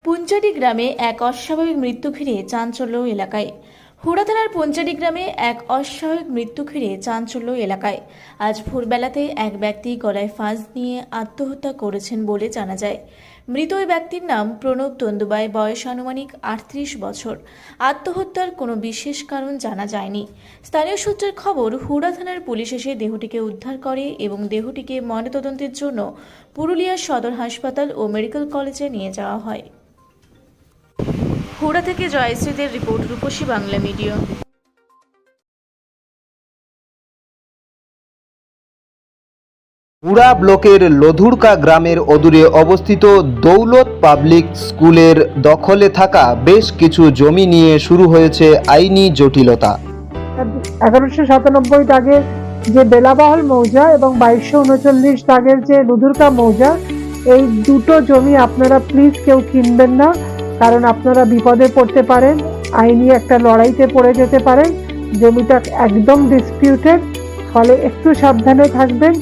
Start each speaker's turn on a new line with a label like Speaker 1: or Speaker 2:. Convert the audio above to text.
Speaker 1: পুঞ্চাটি গ্রামে এক অস্বাভাবিক মৃত্যু ঘিরে চাঞ্চল্য এলাকায়। হুড়া থানার পুঞ্চাটি গ্রামে এক অস্বাভাবিক মৃত্যু ঘিরে চাঞ্চল্য এলাকায়। আজ ভোরবেলাতে এক ব্যক্তি গলায় ফাঁস নিয়ে আত্মহত্যা করেছেন বলে জানা যায়। মৃত ওই ব্যক্তির নাম প্রণব তন্দুবাই, বয়স আনুমানিক 38 বছর। আত্মহত্যার কোনো বিশেষ কারণ জানা যায়নি। স্থানীয় সূত্রের খবর, হুড়া থানার পুলিশ এসে দেহটিকে উদ্ধার করে এবং দেহটিকে ময়নাতদন্তের জন্য পুরুলিয়া সদর হাসপাতাল ও মেডিকেল কলেজে নিয়ে যাওয়া হয়। হুড়া থেকে জয়শ্রীদের রিপোর্ট, রূপসী বাংলা মিডিয়া।
Speaker 2: হুড়া ব্লকের লধুরকা গ্রামের অদূরে অবস্থিত দৌলত পাবলিক স্কুলের দখলে থাকা বেশ কিছু জমি নিয়ে শুরু হয়েছে আইনি জটিলতা।
Speaker 3: 1197 দাগের যে বেলাবহল মৌজা এবং 2239 দাগের যে লুধুরকা মৌজা, এই দুটো জমি আপনারা প্লিজ কেউ কিনবেন না, কারণ আপনারা বিপদে পড়তে পারেন, আইনি একটা লড়াইতে পড়ে যেতে পারেন। জমিটা একদম ডিসপিউটেড, ফলে একটু সাবধানে থাকবেন।